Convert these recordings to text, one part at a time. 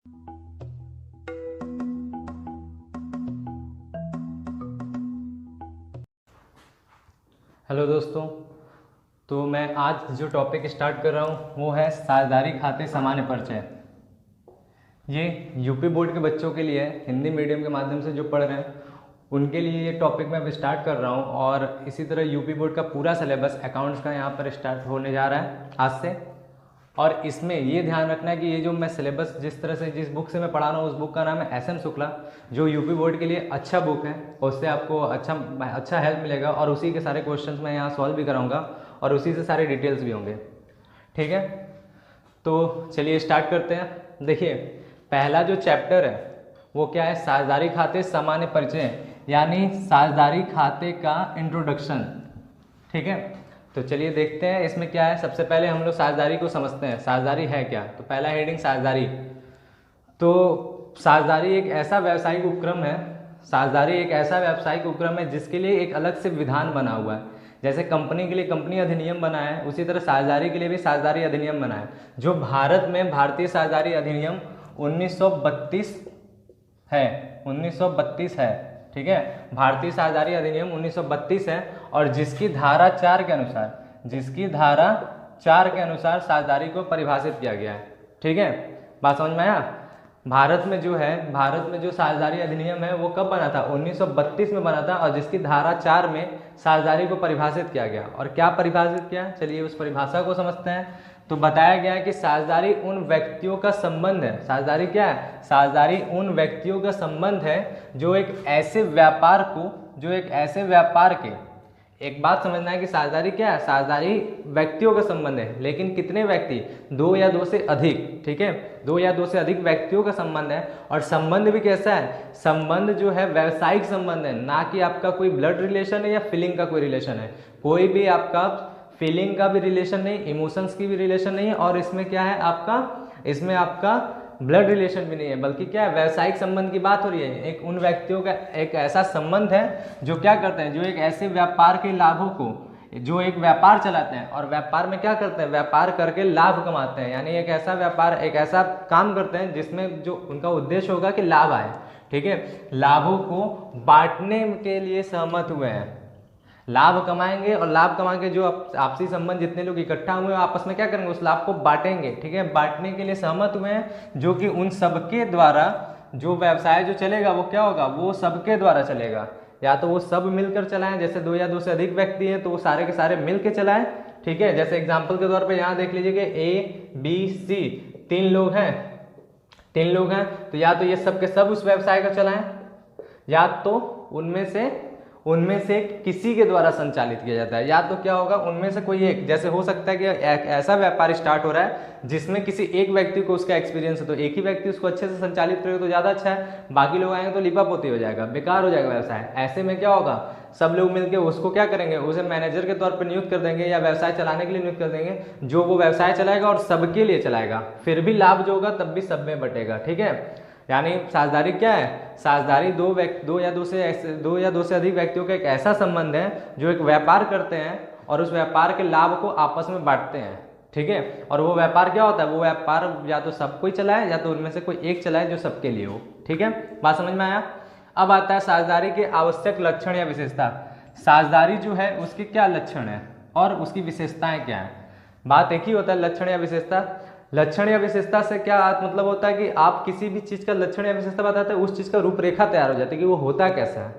Hello दोस्तों, तो मैं आज जो टॉपिक स्टार्ट कर रहा हूँ वो है साझेदारी खाते सामान्य परिचय। ये यूपी बोर्ड के बच्चों के लिए है, हिंदी मीडियम के माध्यम से जो पढ़ रहे हैं उनके लिए ये टॉपिक मैं अब स्टार्ट कर रहा हूँ। और इसी तरह यूपी बोर्ड का पूरा सिलेबस अकाउंट्स का यहाँ पर स्टार्ट होने जा रहा है आज से। और इसमें ये ध्यान रखना है कि ये जो मैं सिलेबस जिस तरह से जिस बुक से मैं पढ़ा रहा हूँ उस बुक का नाम है SM शुक्ला, जो यूपी बोर्ड के लिए अच्छा बुक है। उससे आपको अच्छा हेल्प मिलेगा और उसी के सारे क्वेश्चंस मैं यहाँ सॉल्व भी कराऊंगा और उसी से सारे डिटेल्स भी होंगे। ठीक है, तो चलिए स्टार्ट करते हैं। देखिए, पहला जो चैप्टर है वो क्या है, साझेदारी खाते सामान्य परिचय, यानी साझेदारी खाते का इंट्रोडक्शन। ठीक है, तो चलिए देखते हैं इसमें क्या है। सबसे पहले हम लोग साझेदारी को समझते हैं, साझेदारी है क्या। तो पहला हेडिंग साझेदारी। तो साझेदारी एक ऐसा व्यावसायिक उपक्रम है, साझेदारी एक ऐसा व्यावसायिक उपक्रम है जिसके लिए एक अलग से विधान बना हुआ है। जैसे कंपनी के लिए कंपनी अधिनियम बना है, उसी तरह साझेदारी के लिए भी साझेदारी अधिनियम बना है, जो भारत में भारतीय साझेदारी अधिनियम 1932 है। 1932 है, ठीक है, भारतीय साझेदारी अधिनियम 1932 है। और जिसकी धारा 4 के अनुसार साझेदारी को परिभाषित किया गया है। ठीक है, बात समझ में आया। भारत में जो साझेदारी अधिनियम है वो कब बना था, 1932 में बना था। और जिसकी धारा 4 में साझेदारी को परिभाषित किया गया। और क्या परिभाषित किया, चलिए उस परिभाषा को समझते हैं। तो बताया गया है कि साझेदारी उन व्यक्तियों का संबंध है। साझेदारी क्या है, साझेदारी उन व्यक्तियों का संबंध है जो एक ऐसे व्यापार के एक बात समझना है कि साझेदारी क्या है, साझेदारी व्यक्तियों का संबंध है। लेकिन कितने व्यक्ति, 2 या 2 से अधिक। ठीक है, 2 या 2 से अधिक व्यक्तियों का संबंध है। और संबंध भी कैसा है, संबंध जो है व्यावसायिक संबंध है, ना कि आपका कोई ब्लड रिलेशन है या फीलिंग का कोई रिलेशन है। कोई भी आपका फीलिंग का भी रिलेशन नहीं, इमोशंस की भी रिलेशन नहीं, और इसमें क्या है इसमें आपका ब्लड रिलेशन भी नहीं है, बल्कि क्या है, व्यावसायिक संबंध की बात हो रही है। एक उन व्यक्तियों का एक ऐसा संबंध है जो क्या करते हैं, जो एक ऐसे व्यापार के लाभों को, जो एक व्यापार चलाते हैं और व्यापार में क्या करते हैं, व्यापार करके लाभ कमाते हैं। यानी एक ऐसा व्यापार, एक ऐसा काम करते हैं जिसमें जो उनका उद्देश्य होगा कि लाभ आए। ठीक है, लाभों को बांटने के लिए सहमत हुए हैं। लाभ कमाएंगे और लाभ कमा के जो आपसी संबंध जितने लोग इकट्ठा हुए हैं आपस में क्या करेंगे, उस लाभ को बांटेंगे। ठीक है, बांटने के लिए सहमत हुए हैं, जो कि उन सबके द्वारा जो व्यवसाय जो चलेगा वो क्या होगा, वो सबके द्वारा चलेगा। या तो वो सब मिलकर चलाएं, जैसे 2 या 2 से अधिक व्यक्ति हैं तो वो सारे के सारे मिल के चलाएं। ठीक है, जैसे एग्जाम्पल के तौर पर यहाँ देख लीजिए कि ABC 3 लोग हैं, तो या तो ये सब के सब उस व्यवसाय को चलाएं, या तो उनमें से किसी के द्वारा संचालित किया जाता है। या तो क्या होगा, उनमें से कोई एक, जैसे हो सकता है कि एक ऐसा व्यापार स्टार्ट हो रहा है जिसमें किसी एक व्यक्ति को उसका एक्सपीरियंस है, तो एक ही व्यक्ति उसको अच्छे से संचालित करेगा तो ज़्यादा अच्छा है। बाकी लोग आएंगे तो लिपापोती हो जाएगा, बेकार हो जाएगा व्यवसाय। ऐसे में क्या होगा, सब लोग मिलकर उसको क्या करेंगे, उसे मैनेजर के तौर पर नियुक्त कर देंगे या व्यवसाय चलाने के लिए नियुक्त कर देंगे, जो वो व्यवसाय चलाएगा और सबके लिए चलाएगा। फिर भी लाभ जो होगा तब भी सब में बटेगा। ठीक है, यानी साझेदारी क्या है, साझेदारी 2 या 2 से अधिक व्यक्तियों का एक ऐसा संबंध है जो एक व्यापार करते हैं और उस व्यापार के लाभ को आपस में बांटते हैं। ठीक है, और वो व्यापार क्या होता है, वो व्यापार या तो सब कोई चलाए या तो उनमें से कोई एक चलाए जो सबके लिए हो। ठीक है, बात समझ में आया। अब आता है साझेदारी के आवश्यक लक्षण या विशेषता। साझेदारी जो है उसके क्या लक्षण है और उसकी विशेषताएं क्या है। बात एक ही होता है, लक्षण या विशेषता। लक्षण या विशेषता से क्या मतलब होता है कि आप किसी भी चीज का लक्षण या विशेषता बताते हैं, उस चीज का रूपरेखा तैयार हो जाती है कि वो होता कैसा है।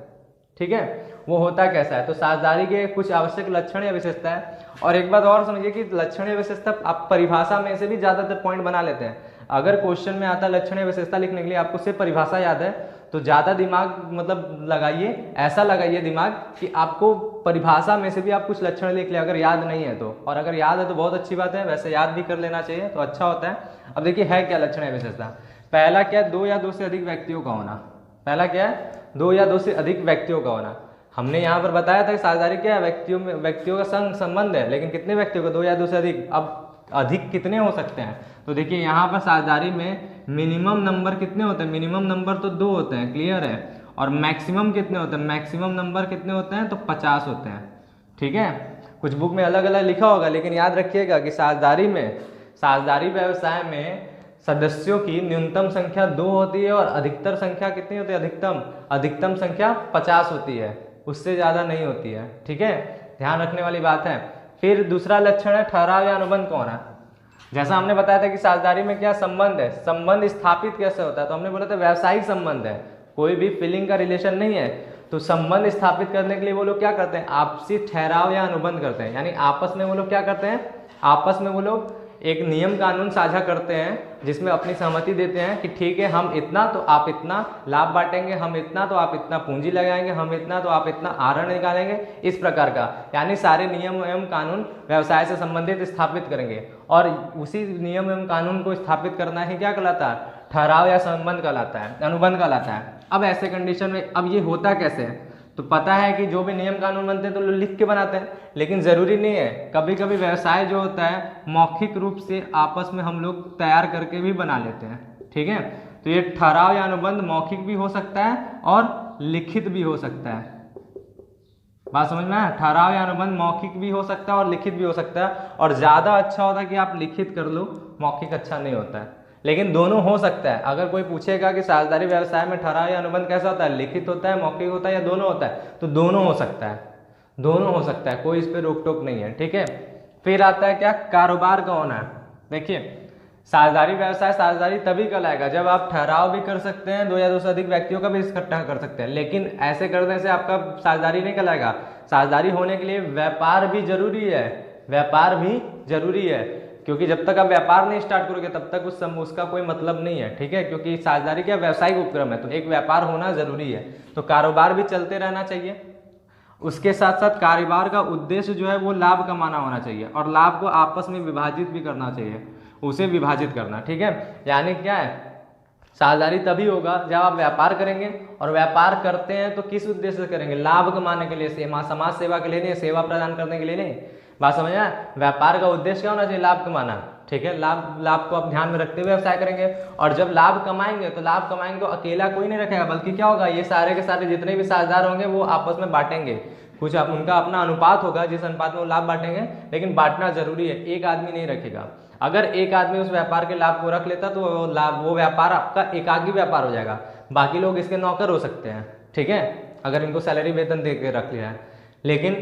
ठीक है, वो होता कैसा है। तो साझेदारी के कुछ आवश्यक लक्षण या विशेषता है। और एक बात और समझिए कि लक्षण या विशेषता आप परिभाषा में से भी ज्यादातर पॉइंट बना लेते हैं। अगर क्वेश्चन में आता है लक्षण या विशेषता लिखने के लिए आपको सिर्फ परिभाषा याद है तो ज्यादा दिमाग मतलब लगाइए, ऐसा लगाइए दिमाग कि आपको परिभाषा में से भी आप कुछ लक्षण लिख लें अगर याद नहीं है तो। और अगर याद है तो बहुत अच्छी बात है, वैसे याद भी कर लेना चाहिए तो अच्छा होता है। अब देखिए है क्या लक्षण या विशेषता। पहला क्या है, 2 या 2 से अधिक व्यक्तियों का होना। पहला क्या है, 2 या 2 से अधिक व्यक्तियों का होना। हमने यहाँ पर बताया था कि साझेदारी क्या है, व्यक्तियों का संबंध है, लेकिन कितने व्यक्तियों का, 2 या 2 से अधिक। अब अधिक कितने हो सकते हैं, तो देखिए यहाँ पर साझेदारी में मिनिमम नंबर कितने होते हैं, मिनिमम नंबर तो 2 होते हैं, क्लियर है। और मैक्सिमम कितने होते हैं, मैक्सिमम नंबर कितने होते हैं, तो 50 होते हैं। ठीक है, कुछ बुक में अलग अलग लिखा होगा, लेकिन याद रखिएगा कि साझेदारी व्यवसाय में सदस्यों की न्यूनतम संख्या 2 होती है और अधिकतर संख्या कितनी होती है, अधिकतम संख्या 50 होती है, उससे ज़्यादा नहीं होती है। ठीक है, ध्यान रखने वाली बात है। फिर दूसरा लक्षण है ठहराव या अनुबंध कौन है। जैसा हमने बताया था कि साझेदारी में क्या संबंध है, संबंध स्थापित कैसे होता है, तो हमने बोला था व्यावसायिक संबंध है, कोई भी फीलिंग का रिलेशन नहीं है। तो संबंध स्थापित करने के लिए वो लोग क्या करते हैं, आपसी ठहराव या अनुबंध करते हैं, यानी आपस में वो लोग क्या करते हैं, आपस में वो लोग एक नियम कानून साझा करते हैं जिसमें अपनी सहमति देते हैं कि ठीक है हम इतना तो आप इतना लाभ बांटेंगे, हम इतना तो आप इतना पूंजी लगाएंगे, हम इतना तो आप इतना आहरण निकालेंगे, इस प्रकार का, यानी सारे नियम एवं कानून व्यवसाय से संबंधित स्थापित करेंगे। और उसी नियम एवं कानून को स्थापित करना ही क्या कहलाता है, ठहराव या संबंध कहलाता है, अनुबंध कहलाता है। अब ऐसे कंडीशन में अब ये होता कैसे है, तो पता है कि जो भी नियम कानून बनते हैं तो लोग लिख के बनाते हैं, लेकिन ज़रूरी नहीं है, कभी कभी व्यवसाय जो होता है मौखिक रूप से आपस में हम लोग तैयार करके भी बना लेते हैं। ठीक है, तो ये ठहराव या अनुबंध मौखिक भी हो सकता है और लिखित भी हो सकता है। बात समझ में आया, ठहराव या अनुबंध मौखिक भी हो सकता है और लिखित भी हो सकता है, और ज़्यादा अच्छा होता है कि आप लिखित कर लो, मौखिक अच्छा नहीं होता है, लेकिन दोनों हो सकता है। अगर कोई पूछेगा कि साझेदारी व्यवसाय में ठहराव या अनुबंध कैसा होता है, लिखित होता है, मौखिक होता है या दोनों होता है, तो दोनों हो सकता है, दोनों हो सकता है, कोई इस पर रोक टोक नहीं है। ठीक है, फिर आता है क्या, कारोबार का होना है। देखिए साझेदारी व्यवसाय साझेदारी तभी कहलाएगा जब आप ठहराव भी कर सकते हैं, 2 या 2 से अधिक व्यक्तियों का भी इकट्ठा कर सकते हैं, लेकिन ऐसे करने से आपका साझेदारी नहीं कहलाएगा। साझेदारी होने के लिए व्यापार भी जरूरी है, व्यापार भी जरूरी है, क्योंकि जब तक आप व्यापार नहीं स्टार्ट करोगे तब तक उसका कोई मतलब नहीं है। ठीक है, क्योंकि साझेदारी क्या व्यावसायिक उपक्रम है, तो एक व्यापार होना जरूरी है, तो कारोबार भी चलते रहना चाहिए। उसके साथ साथ कारोबार का उद्देश्य जो है वो लाभ कमाना होना चाहिए, और लाभ को आपस में विभाजित भी करना चाहिए, उसे विभाजित करना। ठीक है, यानी क्या है, साझेदारी तभी होगा जब आप व्यापार करेंगे, और व्यापार करते हैं तो किस उद्देश्य से करेंगे, लाभ कमाने के लिए, समाज सेवा के लिए नहीं, सेवा प्रदान करने के लिए नहीं। बात समझ आया, व्यापार का उद्देश्य क्या होना चाहिए, लाभ कमाना। ठीक है, लाभ को आप ध्यान में रखते हुए व्यवसाय करेंगे, और जब लाभ कमाएंगे तो अकेला कोई नहीं रखेगा, बल्कि क्या होगा, ये सारे के सारे जितने भी साझेदार होंगे वो आपस में बांटेंगे, कुछ उनका अपना अनुपात होगा जिस अनुपात में वो लाभ बांटेंगे, लेकिन बांटना जरूरी है, एक आदमी नहीं रखेगा। अगर एक आदमी उस व्यापार के लाभ को रख लेता तो वो व्यापार आपका एकाकी व्यापार हो जाएगा, बाकी लोग इसके नौकर हो सकते हैं। ठीक है, अगर इनको सैलरी वेतन दे के रख लिया है, लेकिन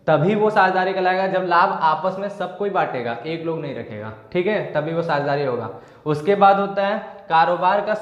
तभी वो साझेदारी कहलाएगा जब लाभ आपस में सब कोई बांटेगा, एक लोग नहीं रखेगा। ठीक है, तभी वो साझेदारी होगा। उसके बाद होता है कारोबार का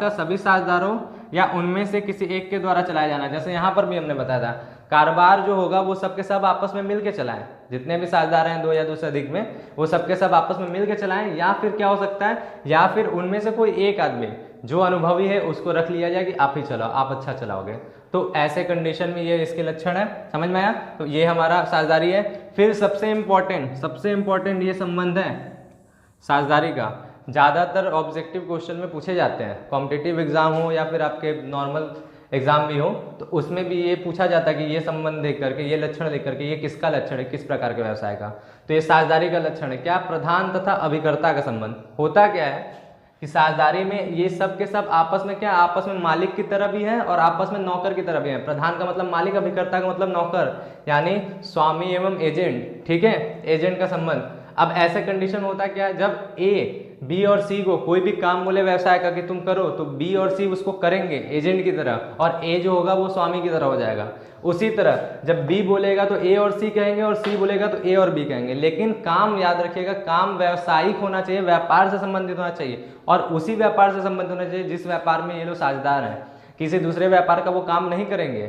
सभी साझेदारों या उनमें से किसी एक के द्वारा चलाया जाना। जैसे यहाँ पर भी हमने बताया था, कारोबार जो होगा वो सबके सब आपस में मिल के चलाएं, जितने भी साझेदार हैं 2 या 2 से अधिक में, वो सबके सब आपस में मिल के चलाएं, या फिर क्या हो सकता है, या फिर उनमें से कोई एक आदमी जो अनुभवी है उसको रख लिया जाए कि आप ही चलाओ, आप अच्छा चलाओगे। तो ऐसे कंडीशन में ये इसके लक्षण है, समझ में आया। तो ये हमारा साझेदारी है। फिर सबसे इम्पोर्टेंट ये संबंध है साझेदारी का, ज़्यादातर ऑब्जेक्टिव क्वेश्चन में पूछे जाते हैं, कॉम्पिटिटिव एग्जाम हो या फिर आपके नॉर्मल एग्जाम भी हो, तो उसमें भी ये पूछा जाता है कि ये संबंध देख करके, ये लक्षण देख करके, ये किसका लक्षण है, किस प्रकार के व्यवसाय का। तो ये साझेदारी का लक्षण है। क्या, प्रधान तथा अभिकर्ता का संबंध। होता क्या है कि साझेदारी में ये सब के सब आपस में क्या, आपस में मालिक की तरह भी है और आपस में नौकर की तरह भी है। प्रधान का मतलब मालिक, अभिकर्ता का मतलब नौकर, यानी स्वामी एवं एजेंट। ठीक है, एजेंट का संबंध। अब ऐसे कंडीशन होता क्या है, जब ए बी और सी को कोई भी काम बोले व्यवसाय का कि तुम करो, तो बी और सी उसको करेंगे एजेंट की तरह, और ए जो होगा वो स्वामी की तरह हो जाएगा। उसी तरह जब बी बोलेगा तो ए और सी कहेंगे, और सी बोलेगा तो ए और बी कहेंगे, लेकिन काम याद रखिएगा, काम व्यावसायिक होना चाहिए, व्यापार से संबंधित होना चाहिए, और उसी व्यापार से संबंधित होना चाहिए जिस व्यापार में ये लोग साझेदार हैं। किसी दूसरे व्यापार का वो काम नहीं करेंगे।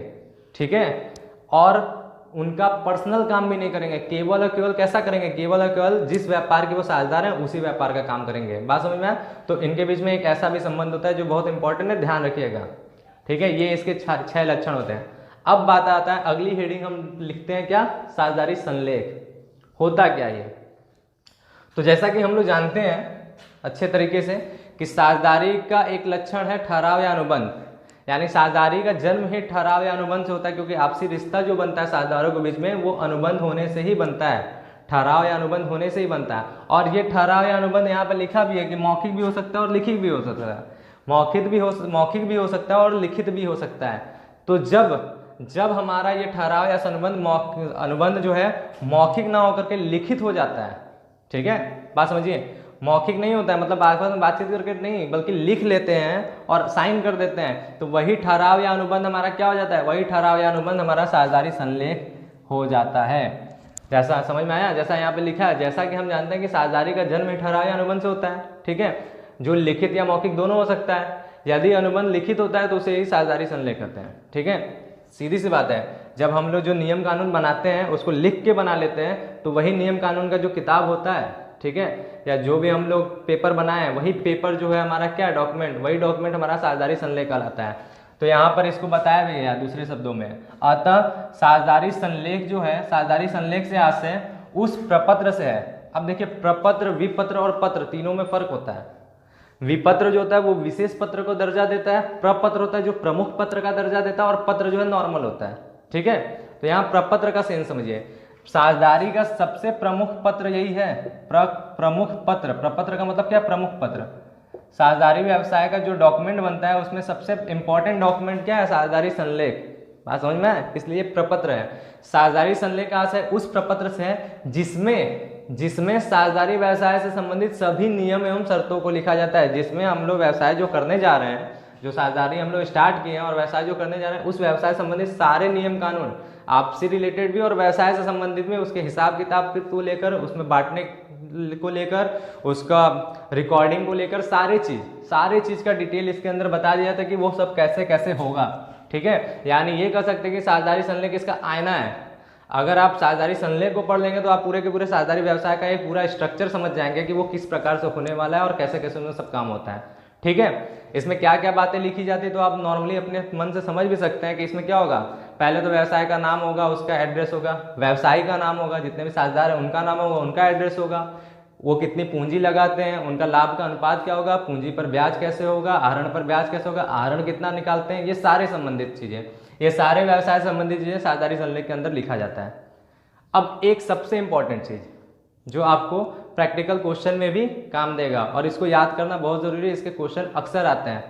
ठीक है, और उनका पर्सनल काम भी नहीं करेंगे, केवल और केवल कैसा करेंगे, केवल और केवल जिस व्यापार के वो साझेदार हैं उसी व्यापार का काम करेंगे। बात समझ में आया। तो इनके बीच में एक ऐसा भी संबंध होता है जो बहुत इंपॉर्टेंट है, ध्यान रखिएगा। ठीक है, ये इसके 6 लक्षण होते हैं। अब बात आता है, अगली हेडिंग हम लिखते हैं क्या, साझेदारी संलेख। होता क्या ये, तो जैसा कि हम लोग जानते हैं अच्छे तरीके से कि साझेदारी का एक लक्षण है ठहराव या अनुबंध, यानी साझेदारी का जन्म ही ठहराव या अनुबंध से होता है, क्योंकि आपसी रिश्ता जो बनता है साझेदारों के बीच में वो अनुबंध होने से ही बनता है, ठहराव या अनुबंध होने से ही बनता है। और ये ठहराव या अनुबंध यहाँ पर लिखा भी है कि मौखिक भी हो सकता है और लिखित भी हो सकता है, मौखिक भी हो सकता है और लिखित भी हो सकता है। तो जब हमारा ये ठहराव या अनुबंध जो है मौखिक ना होकर के लिखित हो जाता है, ठीक है, बात समझिए, मौखिक नहीं होता है, मतलब आपस में बातचीत करके नहीं, बल्कि लिख लेते हैं और साइन कर देते हैं, तो वही ठहराव या अनुबंध हमारा क्या हो जाता है, वही ठहराव या अनुबंध हमारा साझेदारी संलेख हो जाता है। जैसा समझ में आया, जैसा यहाँ पे लिखा है, जैसा कि हम जानते हैं कि साझेदारी का जन्म ठहराव या अनुबंध से होता है, ठीक है, जो लिखित या मौखिक दोनों हो सकता है। यदि अनुबंध लिखित होता है तो उसे ही साझेदारी संलेख कहते हैं, ठीक है। सीधी सी बात है, जब हम लोग जो नियम कानून बनाते हैं उसको लिख के बना लेते हैं, तो वही नियम कानून का जो किताब होता है, ठीक है, या जो भी हम लोग पेपर बनाए हैं, वही पेपर जो है हमारा क्या डॉक्यूमेंट, वही डॉक्यूमेंट हमारा साझेदारी संलेख कहलाता है। तो यहाँ पर इसको बताया भी है दूसरे शब्दों में। अतः साझेदारी संलेख जो है, साझेदारी संलेख से आशय उस प्रपत्र से है। अब देखिए, प्रपत्र, विपत्र और पत्र तीनों में फर्क होता है। विपत्र जो होता है वो विशेष पत्र को दर्जा देता है, प्रपत्र होता है जो प्रमुख पत्र का दर्जा देता है, और पत्र जो है नॉर्मल होता है, ठीक है। तो यहाँ प्रपत्र का सेंस समझिए, साझेदारी का सबसे प्रमुख पत्र यही है, प्रमुख पत्र। प्रपत्र का मतलब क्या, प्रमुख पत्र। साझेदारी व्यवसाय का जो डॉक्यूमेंट बनता है उसमें सबसे इंपॉर्टेंट डॉक्यूमेंट क्या है, साझेदारी संलेख। बात समझ में आए, इसलिए प्रपत्र है। साझेदारी संलेख का आशय उस प्रपत्र से है जिसमें साझेदारी व्यवसाय से संबंधित सभी नियम एवं शर्तों को लिखा जाता है। जिसमें हम लोग व्यवसाय जो करने जा रहे हैं, जो साझेदारी हम लोग स्टार्ट किए हैं और व्यवसाय जो करने जा रहे हैं, उस व्यवसाय संबंधित सारे नियम कानून, आपसे रिलेटेड भी और व्यवसाय से संबंधित में, उसके हिसाब किताब को लेकर, उसमें बांटने को लेकर, उसका रिकॉर्डिंग को लेकर, सारे चीज का डिटेल इसके अंदर बता दिया था कि वो सब कैसे कैसे होगा, ठीक है। यानी ये कह सकते हैं कि साझेदारी संलेख इसका आईना है। अगर आप साझेदारी संलेख को पढ़ लेंगे तो आप पूरे के पूरे साझेदारी व्यवसाय का एक पूरा स्ट्रक्चर समझ जाएंगे कि वो किस प्रकार से होने वाला है और कैसे कैसे उनमें सब काम होता है, ठीक है। इसमें क्या क्या बातें लिखी जाती है तो आप नॉर्मली अपने मन से समझ भी सकते हैं कि इसमें क्या होगा। पहले तो व्यवसाय का नाम होगा, उसका एड्रेस होगा, व्यवसायी का नाम होगा, जितने भी साझेदार हैं उनका नाम होगा, उनका एड्रेस होगा, वो कितनी पूंजी लगाते हैं, उनका लाभ का अनुपात क्या होगा, पूंजी पर ब्याज कैसे होगा, आहरण पर ब्याज कैसे होगा, आहरण कितना निकालते हैं, ये सारे संबंधित चीजें, ये सारे व्यवसाय संबंधित चीजें साझेदारी संलेख के अंदर लिखा जाता है। अब एक सबसे इंपॉर्टेंट चीज जो आपको प्रैक्टिकल क्वेश्चन में भी काम देगा और इसको याद करना बहुत जरूरी है, इसके क्वेश्चन अक्सर आते हैं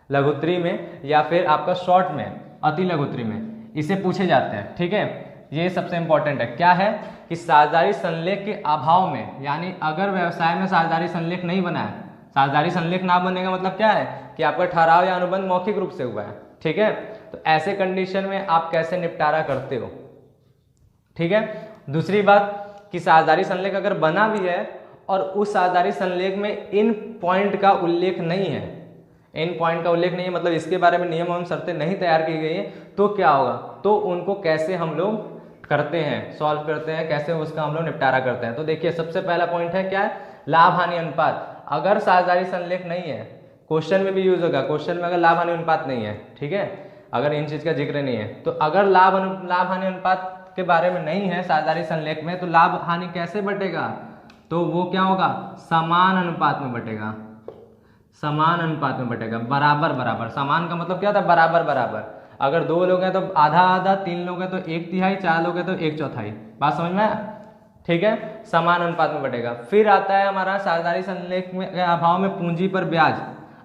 लघुत्तरी में या फिर आपका शॉर्ट में, अति लघुत्तरी में, इसे पूछे जाते हैं, ठीक है। ये सबसे इंपॉर्टेंट है, क्या है कि साझेदारी संलेख के अभाव में, यानी अगर व्यवसाय में साझेदारी संलेख नहीं बना है, साझेदारी संलेख ना बनने का मतलब क्या है कि आपका ठहराव या अनुबंध मौखिक रूप से हुआ है, ठीक है। तो ऐसे कंडीशन में आप कैसे निपटारा करते हो, ठीक है। दूसरी बात कि साझेदारी संलेख अगर बना भी है और उस साझेदारी संलेख में इन पॉइंट का उल्लेख नहीं है, इन पॉइंट का उल्लेख नहीं है, मतलब इसके बारे में नियम एवं शर्तें नहीं तैयार की गई है, तो क्या होगा, तो उनको कैसे हम लोग करते हैं, सॉल्व करते हैं, कैसे उसका हम लोग निपटारा करते हैं। तो देखिए, सबसे पहला पॉइंट है क्या है, लाभ हानि अनुपात। अगर साझेदारी संलेख नहीं है, क्वेश्चन में भी यूज होगा, क्वेश्चन में अगर लाभ हानि अनुपात नहीं है, ठीक है, अगर इन चीज का जिक्र नहीं है, तो अगर लाभ हानि अनुपात के बारे में नहीं है साझेदारी संलेख में, तो लाभ हानि कैसे बटेगा, तो वो क्या होगा, समान अनुपात में बटेगा, समान अनुपात में बटेगा, बराबर बराबर। समान का मतलब क्या होता है, बराबर बराबर। अगर 2 लोग हैं तो आधा आधा, 3 लोग हैं तो 1/3, 4 लोग हैं तो 1/4। बात समझ में आया, ठीक है, समान अनुपात में बटेगा। फिर आता है हमारा साझेदारी संलेख में अभाव में पूंजी पर ब्याज।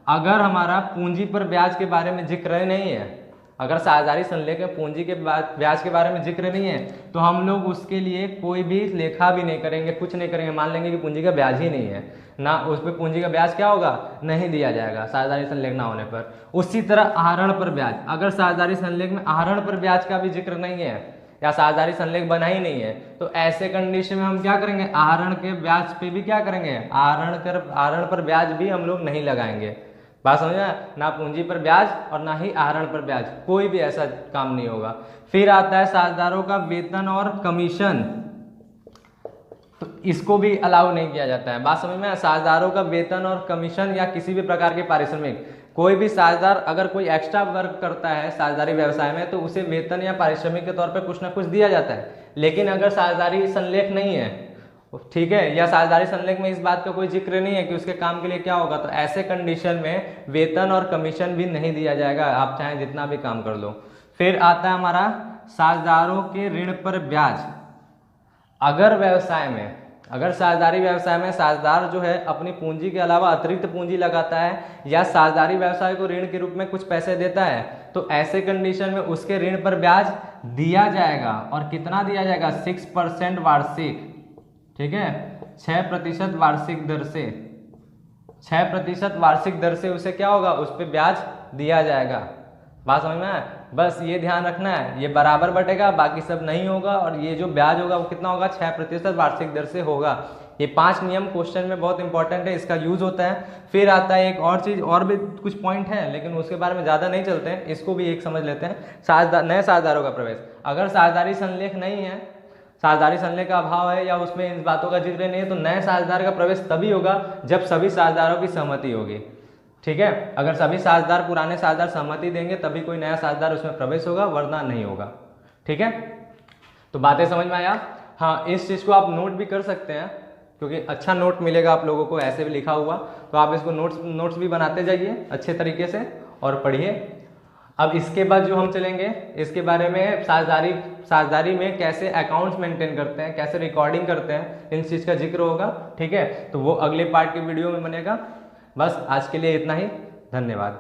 अगर हमारा पूंजी पर ब्याज के बारे में जिक्र नहीं है, अगर साझेदारी संलेख में पूंजी के ब्याज के बारे में जिक्र नहीं है, तो हम लोग उसके लिए कोई भी लेखा भी नहीं करेंगे, कुछ नहीं करेंगे, मान लेंगे कि पूंजी का ब्याज ही नहीं है ना, उस पर पूंजी का ब्याज क्या होगा, नहीं दिया जाएगा साझेदारी संलेख ना होने पर। उसी तरह आहरण पर ब्याज, अगर साझेदारी संलेख में आहरण पर ब्याज का भी जिक्र नहीं है या साझेदारी संलेख बना ही नहीं है, तो ऐसे कंडीशन में हम क्या करेंगे, आहरण के ब्याज पे भी क्या करेंगे, आहरण पर ब्याज भी हम लोग नहीं लगाएंगे। बात समझ में, ना पूंजी पर ब्याज और ना ही आहरण पर ब्याज, कोई भी ऐसा काम नहीं होगा। फिर आता है साझेदारों का वेतन और कमीशन, तो इसको भी अलाउ नहीं किया जाता है। बात समझ में, साझेदारों का वेतन और कमीशन या किसी भी प्रकार के पारिश्रमिक, कोई भी साझेदार अगर कोई एक्स्ट्रा वर्क करता है साझेदारी व्यवसाय में, तो उसे वेतन या पारिश्रमिक के तौर पर कुछ ना कुछ दिया जाता है। लेकिन अगर साझेदारी संलेख नहीं है, ठीक है, या साझेदारी संलेख में इस बात का कोई जिक्र नहीं है कि उसके काम के लिए क्या होगा, तो ऐसे कंडीशन में वेतन और कमीशन भी नहीं दिया जाएगा, आप चाहे जितना भी काम कर लो। फिर आता है हमारा साझेदारों के ऋण पर ब्याज। अगर व्यवसाय में, अगर साझेदारी व्यवसाय में साझेदार जो है अपनी पूंजी के अलावा अतिरिक्त पूंजी लगाता है या साझेदारी व्यवसाय को ऋण के रूप में कुछ पैसे देता है, तो ऐसे कंडीशन में उसके ऋण पर ब्याज दिया जाएगा। और कितना दिया जाएगा, 6% वार्षिक, ठीक है, 6% वार्षिक दर से 6% वार्षिक दर से उसे क्या होगा, उस पर ब्याज दिया जाएगा। बात समझ में आया? बस ये ध्यान रखना है, ये बराबर बटेगा, बाकी सब नहीं होगा, और ये जो ब्याज होगा वो कितना होगा, 6% वार्षिक दर से होगा। ये 5 नियम क्वेश्चन में बहुत इंपॉर्टेंट है, इसका यूज होता है। फिर आता है एक और चीज, और भी कुछ पॉइंट हैं लेकिन उसके बारे में ज़्यादा नहीं चलते हैं, इसको भी एक समझ लेते हैं। नए साझेदारों का प्रवेश, अगर साझेदारी संलेख नहीं है, साझेदारी संलेख का अभाव है या उसमें इन बातों का जिक्र नहीं है, तो नए साझेदार का प्रवेश तभी होगा जब सभी साझेदारों की सहमति होगी। ठीक है, अगर सभी साझेदार पुराने साझेदार सहमति देंगे तभी कोई नया साझेदार उसमें प्रवेश होगा, वरना नहीं होगा। ठीक है, तो बातें समझ में आया? हाँ, इस चीज़ को आप नोट भी कर सकते हैं, क्योंकि अच्छा नोट मिलेगा आप लोगों को ऐसे भी लिखा हुआ, तो आप इसको नोट्स भी बनाते जाइए अच्छे तरीके से और पढ़िए। अब इसके बाद जो हम चलेंगे, इसके बारे में साझेदारी में कैसे अकाउंट्स मेंटेन करते हैं, कैसे रिकॉर्डिंग करते हैं, इन चीज़ का जिक्र होगा। ठीक है, तो वो अगले पार्ट के वीडियो में बनेगा। बस आज के लिए इतना ही, धन्यवाद।